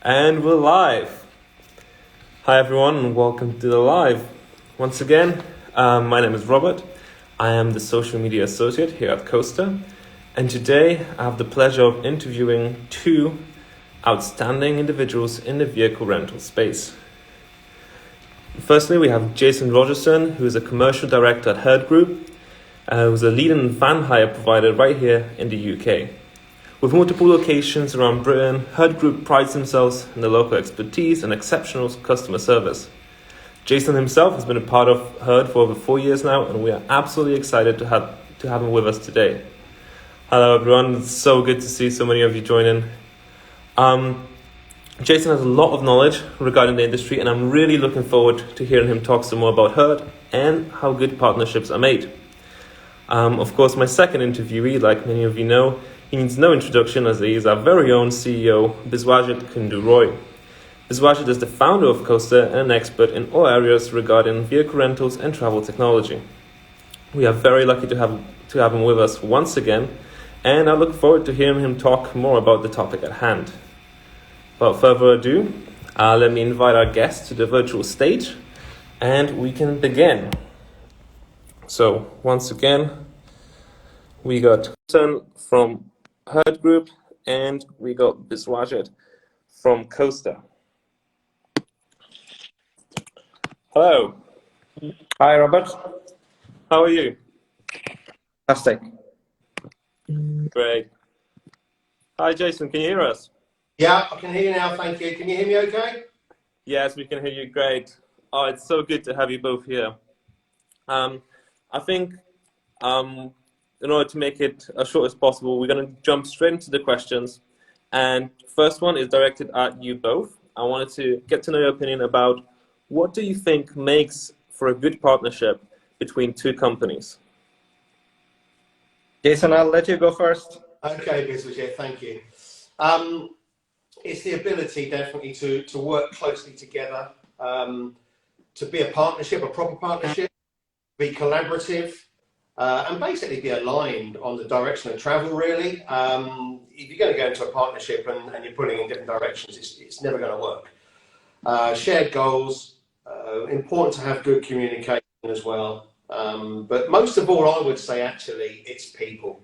And we're live. Hi everyone and welcome to the live. Once again, my name is Robert. I am the social media associate here at Coastr. And today I have the pleasure of interviewing two outstanding individuals in the vehicle rental space. Firstly, we have Jason Rogerson, who is a commercial director at Herd Group, who's a leading van hire provider right here in the UK. With multiple locations around Britain, Herd Group prides themselves in their local expertise and exceptional customer service. Jason himself has been a part of Herd for over 4 years now, and we are absolutely excited to have him with us today. Hello everyone, it's so good to see so many of you joining. Jason has a lot of knowledge regarding the industry, and I'm really looking forward to hearing him talk some more about Herd and how good partnerships are made. Of course, my second interviewee, like many of you know, he needs no introduction as he is our very own CEO, Biswajit Kundu Roy. Biswajit is the founder of Coastr and an expert in all areas regarding vehicle rentals and travel technology. We are very lucky to have him with us once again, and I look forward to hearing him talk more about the topic at hand. Without further ado, let me invite our guests to the virtual stage, and we can begin. So, once again, we got Jason from Herd Group, and we got Biswajit from Coastr. Hello. Hi, Robert. How are you? Fantastic. Great. Hi, Jason. Can you hear us? Yeah, I can hear you now. Thank you. Can you hear me okay? Yes, we can hear you. Great. Oh, it's so good to have you both here. I think in order to make it as short as possible, we're going to jump straight into the questions. And first one is directed at you both. I wanted to get to know your opinion about what do you think makes for a good partnership between two companies? Jason, I'll let you go first. Okay, Biswajit, thank you. It's the ability definitely to work closely together, to be a partnership, a proper partnership, be collaborative, and basically be aligned on the direction of travel, really. If you're going to go into a partnership and you're pulling in different directions, it's never going to work. Shared goals, important to have good communication as well. But most of all, I would say actually, it's people.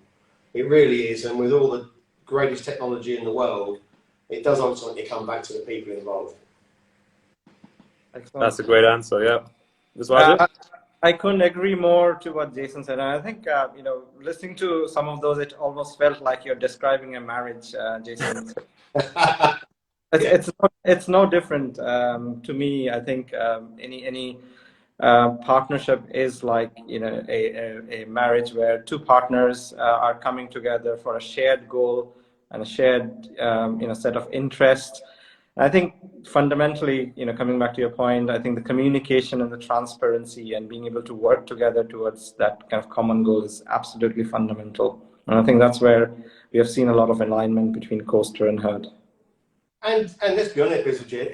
It really is. And with all the greatest technology in the world, it does ultimately come back to the people involved. Excellent. That's a great answer, yeah. Biswajit? I couldn't agree more to what Jason said. And I think, listening to some of those, it almost felt like you're describing a marriage, Jason. It's no different to me. I think any partnership is like a marriage where two partners are coming together for a shared goal and a shared set of interests. And I think fundamentally, coming back to your point, I think the communication and the transparency and being able to work together towards that kind of common goal is absolutely fundamental. And I think that's where we have seen a lot of alignment between Coastr and Herd. And let's be honest, Biswajit,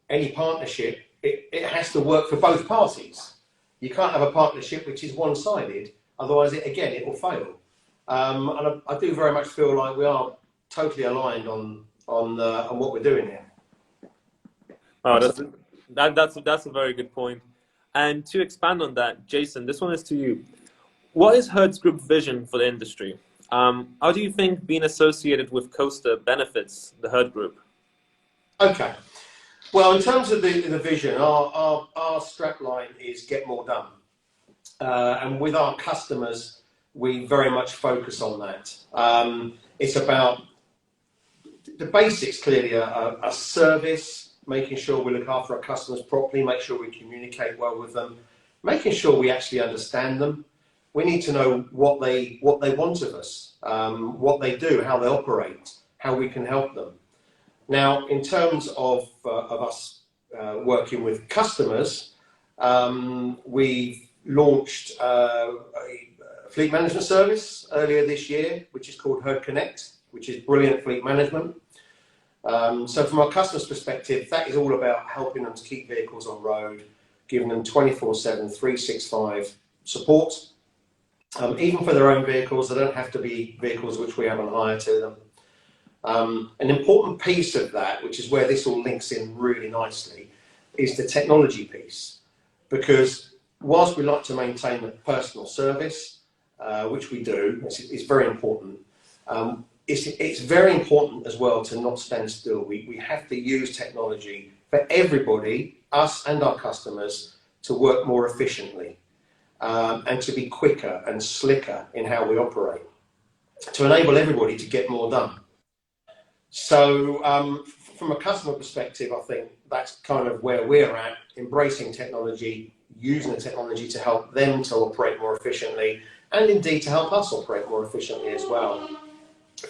any partnership, it has to work for both parties. You can't have a partnership which is one-sided, otherwise it will fail. And I do very much feel like we are totally aligned on what we're doing here. Oh, that's a very good point. And to expand on that, Jason, this one is to you. What is Herd's Group vision for the industry? How do you think being associated with Coastr benefits the Herd Group? Okay. Well, in terms of the vision, our strapline is get more done. And with our customers, we very much focus on that. It's about the basics, clearly, a service, making sure we look after our customers properly, make sure we communicate well with them, making sure we actually understand them. We need to know what they want of us, what they do, how they operate, how we can help them. Now, in terms of us working with customers, we launched a fleet management service earlier this year, which is called Herd Connect, which is brilliant fleet management. So from our customers' perspective, that is all about helping them to keep vehicles on road, giving them 24/7, 365 support. Even for their own vehicles, they don't have to be vehicles which we have on hire to them. An important piece of that, which is where this all links in really nicely, is the technology piece. Because whilst we like to maintain the personal service, which we do, it's very important. It's very important as well to not stand still. We have to use technology for everybody, us and our customers, to work more efficiently and to be quicker and slicker in how we operate, to enable everybody to get more done. So from a customer perspective, I think that's kind of where we're at, embracing technology, using the technology to help them to operate more efficiently, and indeed to help us operate more efficiently as well.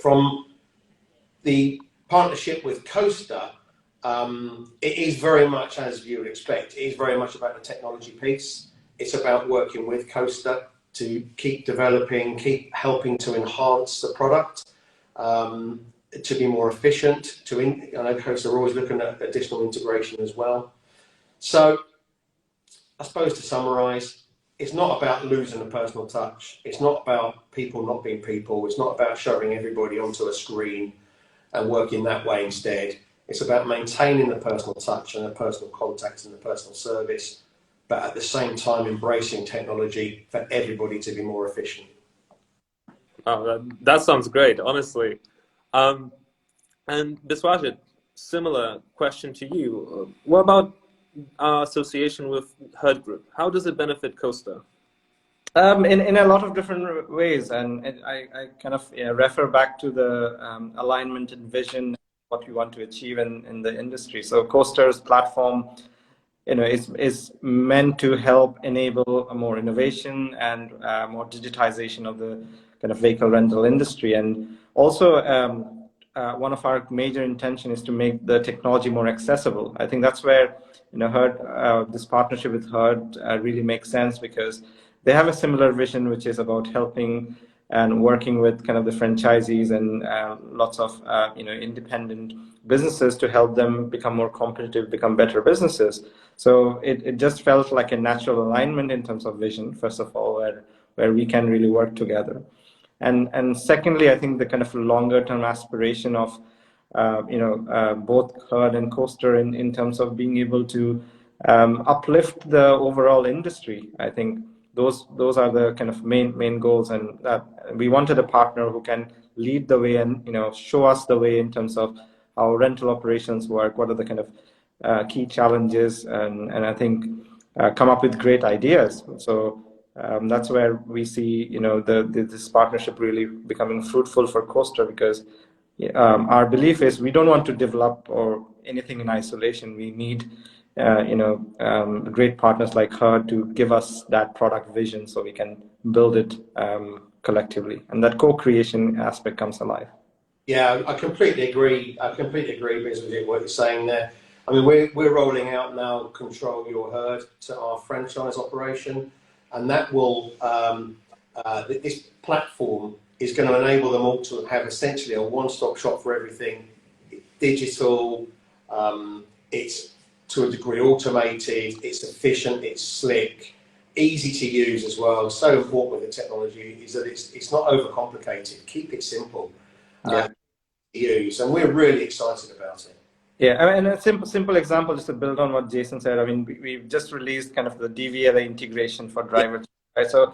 From the partnership with Coastr, it is very much, as you would expect, it is very much about the technology piece. It's about working with Coastr to keep developing, keep helping to enhance the product, to be more efficient. I know Coastr are always looking at additional integration as well. So I suppose to summarise, it's not about losing the personal touch. It's not about people not being people. It's not about shoving everybody onto a screen and working that way instead. It's about maintaining the personal touch and the personal contact and the personal service, but at the same time embracing technology for everybody to be more efficient. Oh, that sounds great, honestly. And Biswajit, similar question to you. What about our association with Herd Group? How does it benefit Coastr? In a lot of different ways, and I kind of refer back to the alignment and vision, what we want to achieve in the industry. So Coastr's platform, is meant to help enable a more innovation and more digitization of the kind of vehicle rental industry, and also one of our major intention is to make the technology more accessible. I think that's where Herd, this partnership with Herd really makes sense, because they have a similar vision, which is about helping and working with kind of the franchisees and lots of independent businesses to help them become more competitive, become better businesses. So it just felt like a natural alignment in terms of vision, first of all, where we can really work together. And secondly, I think the kind of longer term aspiration of both Herd and Coastr in terms of being able to uplift the overall industry. I think those are the kind of main goals, and that we wanted a partner who can lead the way and show us the way in terms of how rental operations work, what are the kind of key challenges, and I think come up with great ideas. So that's where we see this partnership really becoming fruitful for Coastr, because our belief is we don't want to develop or anything in isolation. We need great partners like her to give us that product vision so we can build it collectively, and that co-creation aspect comes alive. Yeah, I completely agree. With what you're saying there. I mean, we're rolling out now Control Your Herd to our franchise operation, and that will this platform is going to enable them all to have essentially a one-stop shop for everything. Digital, it's to a degree automated, it's efficient, it's slick, easy to use as well. So important with the technology is that it's not overcomplicated. Keep it simple to use, and we're really excited about it. Yeah, I mean, a simple example, just to build on what Jason said. I mean, we've just released kind of the DVLA integration for drivers, right? So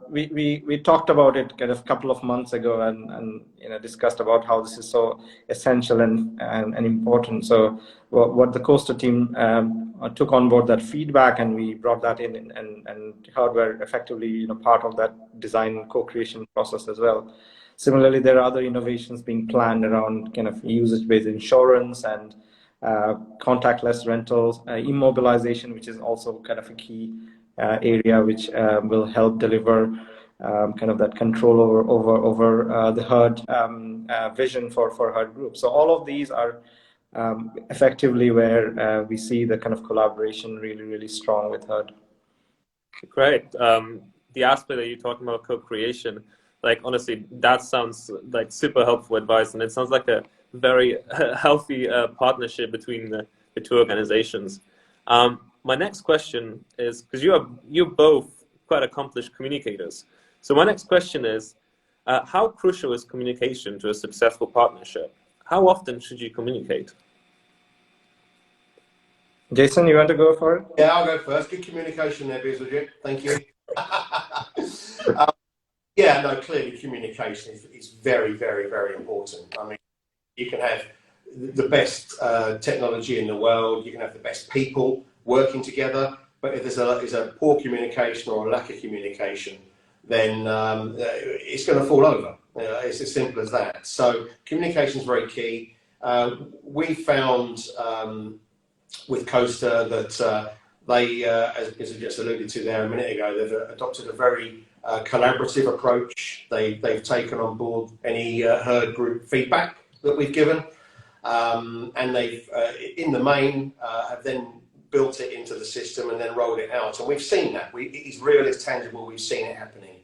we talked about it kind of a couple of months ago, and discussed about how this is so essential and important. So what the Coastr team took on board that feedback, and we brought that in, and Herd were effectively part of that design co-creation process as well. Similarly, there are other innovations being planned around kind of usage-based insurance and contactless rentals, immobilization, which is also kind of a key area which will help deliver kind of that control over the Herd vision for Herd Group. So all of these are effectively where we see the kind of collaboration really strong with Herd. Great. The aspect that you're talking about co-creation, like honestly, that sounds like super helpful advice, and it sounds like a very healthy partnership between the two organizations. My next question is, because you're both quite accomplished communicators. So my next question is, How crucial is communication to a successful partnership? How often should you communicate? Jason, you want to go for it? Yeah, I'll go first. Good communication there, Biswajit. Thank you. Yeah, no, clearly communication is very, very, very important. I mean, you can have the best technology in the world, you can have the best people working together, but if there's a poor communication or a lack of communication, then it's going to fall over. It's as simple as that. So communication is very key. We found with Coastr that they, as I just alluded to there a minute ago, they've adopted a very collaborative approach. They've taken on board any herd group feedback that we've given, and they've, in the main, have then built it into the system and then rolled it out. And we've seen that. It is real, it's tangible, we've seen it happening,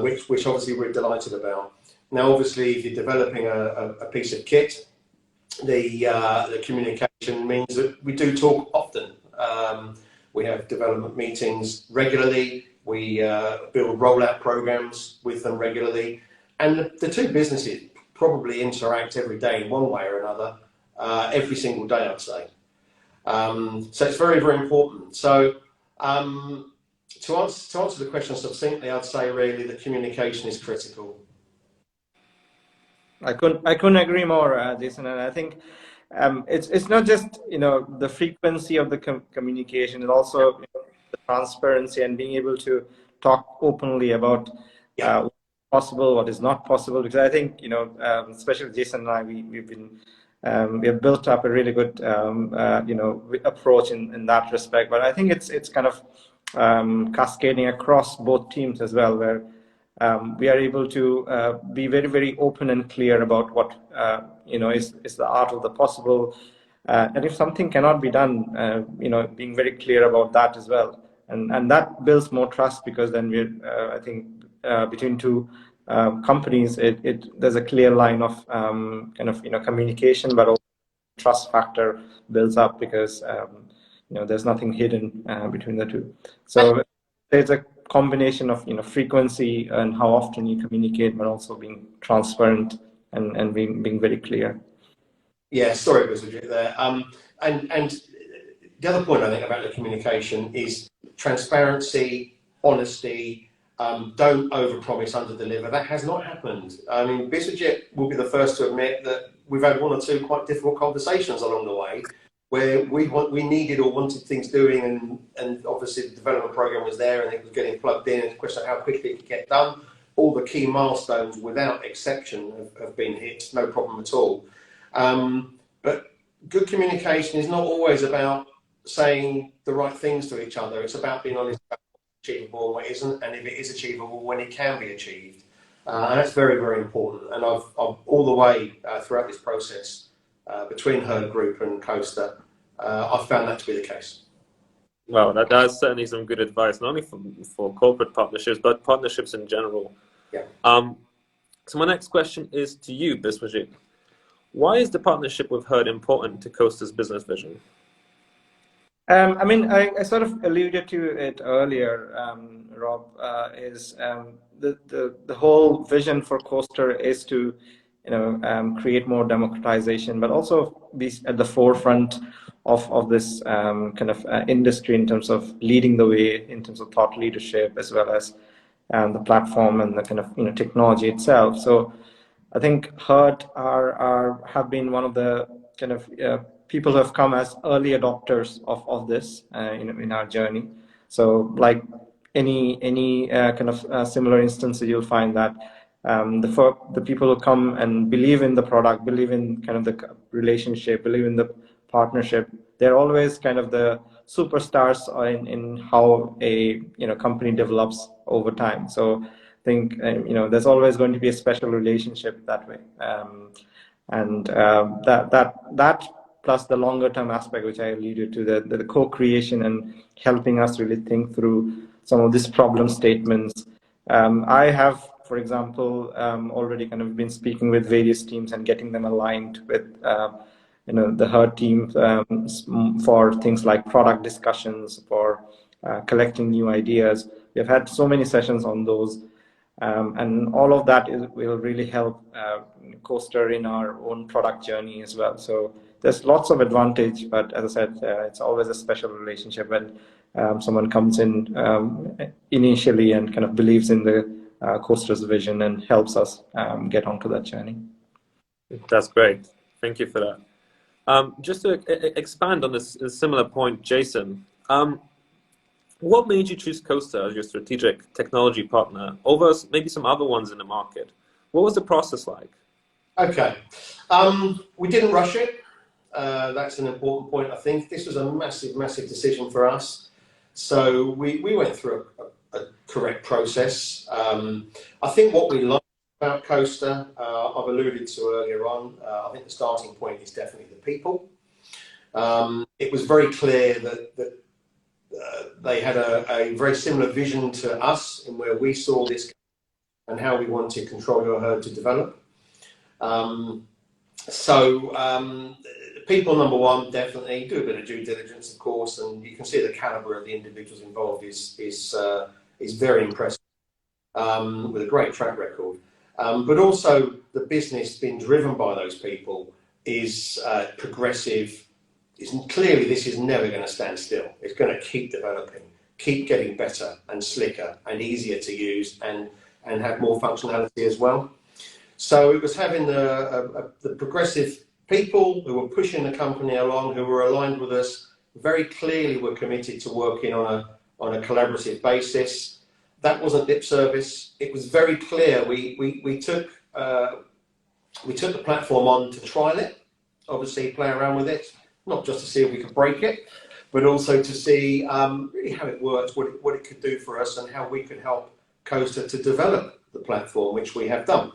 which obviously we're delighted about. Now, obviously, if you're developing a piece of kit, the communication means that we do talk often. We have development meetings regularly. We build rollout programs with them regularly. And the two businesses probably interact every day in one way or another, every single day, I'd say. So it's very, very important. So to answer the question succinctly, I'd say really the communication is critical. I couldn't agree more, Jason. And I think it's not just the frequency of the communication, it's also the transparency and being able to talk openly about what's possible, what is not possible. Because I think especially Jason and I, we have built up a really good approach in that respect. But I think it's kind of cascading across both teams as well, where we are able to be very, very open and clear about what is the art of the possible, and if something cannot be done, being very clear about that as well, and that builds more trust, because then we're I think between two companies, there's a clear line of communication, but also trust factor builds up, because there's nothing hidden between the two. So there's a combination of frequency and how often you communicate, but also being transparent and being very clear. Yeah, sorry, Biswajit there. And the other point I think about the communication is transparency, honesty. Don't overpromise, underdeliver. That has not happened. I mean, Biswajit will be the first to admit that we've had one or two quite difficult conversations along the way, where we needed or wanted things doing, and obviously the development program was there and it was getting plugged in, and the question of how quickly it could get done. All the key milestones, without exception, have been hit, no problem at all. But good communication is not always about saying the right things to each other. It's about being honest about what's achievable and what isn't, and if it is achievable, when it can be achieved. And that's very, very important. And I've all the way throughout this process, between Herd Group and Coastr, I've found that to be the case. Well, that is certainly some good advice, not only for corporate partnerships, but partnerships in general. Yeah. So my next question is to you, Biswajit. Why is the partnership with Herd important to Coastr's business vision? I mean, I sort of alluded to it earlier, Rob, is the whole vision for Coastr is to create more democratization, but also be at the forefront of this kind of industry in terms of leading the way, in terms of thought leadership, as well as the platform and the kind of technology itself. So I think Herd have been one of the kind of people who have come as early adopters of this in our journey. So like any kind of similar instances, you'll find that the people who come and believe in the product, believe in kind of the relationship, believe in the partnership, they're always kind of the superstars in how a company develops over time. So I think there's always going to be a special relationship that way, and that plus the longer term aspect, which I alluded to, the co-creation and helping us really think through some of these problem statements. I have, for example, already kind of been speaking with various teams and getting them aligned with the Herd team for things like product discussions, for collecting new ideas. We've had so many sessions on those, And all of that will really help Coastr in our own product journey as well. So there's lots of advantage, but as I said, it's always a special relationship when someone comes in initially and kind of believes in the Coastr's vision and helps us get onto that journey. That's great. Thank you for that. Just to expand on this a similar point, Jason, what made you choose Coastr as your strategic technology partner over maybe some other ones in the market? What was the process like? Okay. We didn't rush it. That's an important point, I think. This was a massive, massive decision for us. So we went through a correct process. I think what we liked about Coastr, I've alluded to earlier on, I think the starting point is definitely the people. It was very clear that they had a very similar vision to us in where we saw this and how we wanted Control Your Herd to develop. People, number one, definitely do a bit of due diligence, of course, and you can see the caliber of the individuals involved is very impressive, with a great track record. But also the business being driven by those people is progressive. Clearly, this is never going to stand still. It's going to keep developing, keep getting better and slicker and easier to use and have more functionality as well. So it was having the progressive people who were pushing the company along, who were aligned with us, very clearly were committed to working on a collaborative basis. That wasn't lip service. It was very clear. We took the platform on to trial it, obviously play around with it, not just to see if we could break it, but also to see really how it works, what it could do for us, and how we could help Coastr to develop the platform, which we have done.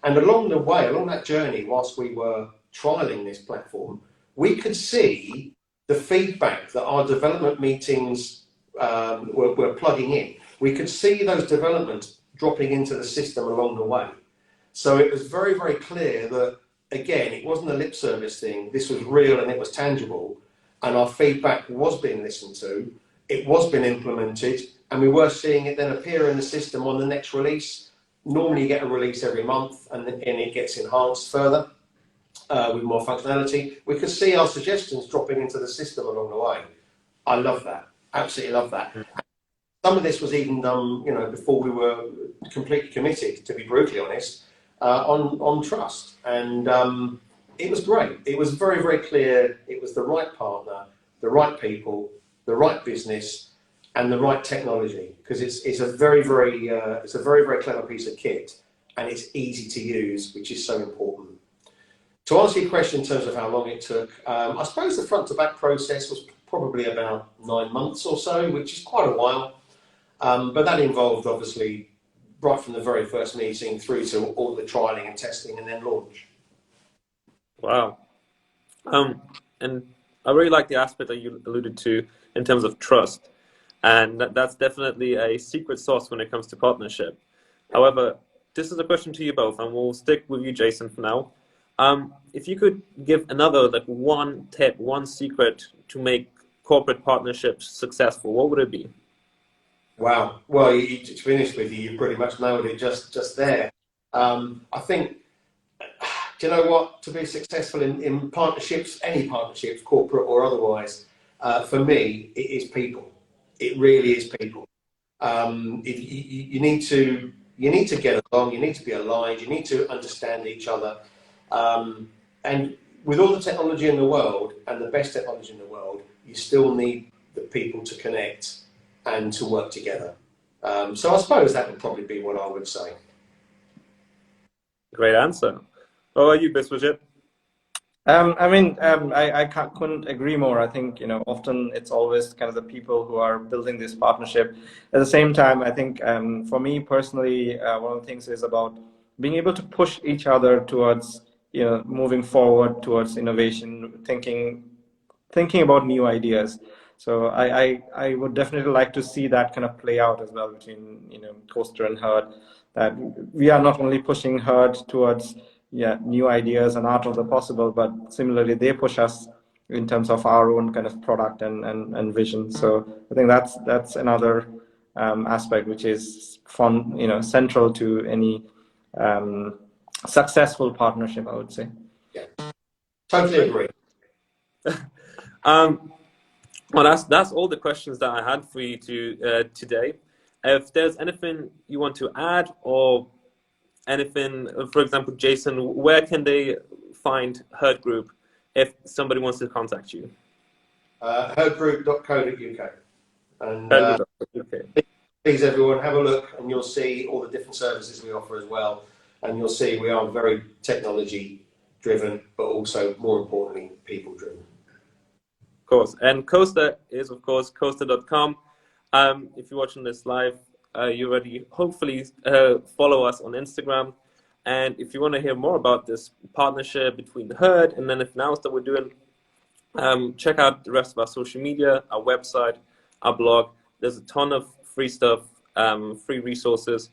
And along the way, along that journey, whilst we were trialing this platform, we could see the feedback that our development meetings were plugging in. We could see those developments dropping into the system along the way. So it was very, very clear that, again, it wasn't a lip service thing. This was real and it was tangible. And our feedback was being listened to. It was being implemented. And we were seeing it then appear in the system on the next release. Normally you get a release every month and it gets enhanced further with more functionality. We could see our suggestions dropping into the system along the way. I love that. Absolutely love that. Some of this was even done, before we were completely committed, to be brutally honest, on trust. And it was great. It was very, very clear. It was the right partner, the right people, the right business, and the right technology, because it's a very, very clever piece of kit, and it's easy to use, which is so important. To answer your question in terms of how long it took, I suppose the front to back process was probably about 9 months or so, which is quite a while. But that involved, obviously, right from the very first meeting through to all the trialing and testing and then launch. Wow. And I really like the aspect that you alluded to in terms of trust. And that's definitely a secret sauce when it comes to partnership. However, this is a question to you both, and we'll stick with you, Jason, for now. If you could give another, one tip, one secret to make corporate partnerships successful, what would it be? Wow. Well, to be honest with you, you pretty much nailed it just there. I think, do you know what? To be successful in partnerships, any partnerships, corporate or otherwise, for me, it is people. It really is people. You need to get along. You need to be aligned. You need to understand each other. And with all the technology in the world and the best technology in the world, you still need the people to connect and to work together. So I suppose that would probably be what I would say. Great answer. How are you, Biswajit? I couldn't agree more. I think, often it's always kind of the people who are building this partnership. At the same time, I think for me personally, one of the things is about being able to push each other towards, moving forward towards innovation, thinking about new ideas. So I would definitely like to see that kind of play out as well between, Coastr and Herd, that we are not only pushing Herd towards new ideas and art of the possible, but similarly they push us in terms of our own kind of product and vision. So I think that's another aspect, which is central to any successful partnership, I would say. Yeah, totally agree. Well, that's all the questions that I had for you today. If there's anything you want to add, or anything, for example, Jason, where can they find Herd Group if somebody wants to contact you? Herdgroup.co.uk. And Herdgroup.co.uk. please, everyone, have a look, and you'll see all the different services we offer as well. And you'll see we are very technology driven, but also, more importantly, people driven. Of course. And Coastr is, of course, coastr.com. If you're watching this live, you already hopefully follow us on Instagram. And if you want to hear more about this partnership between Herd and anything else that we're doing, check out the rest of our social media, our website, our blog. There's a ton of free stuff, free resources.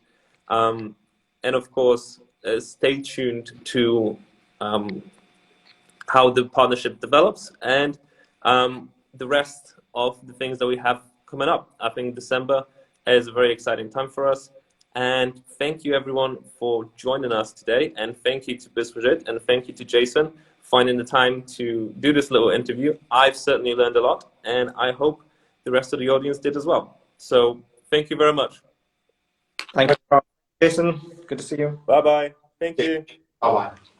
And of course, stay tuned to how the partnership develops and the rest of the things that we have coming up. I think December is a very exciting time for us. And thank you, everyone, for joining us today. And thank you to Biswajit, and thank you to Jason for finding the time to do this little interview. I've certainly learned a lot, and I hope the rest of the audience did as well. So thank you very much. Thank you, Jason. Good to see you. Bye-bye. Thank you. Bye-bye.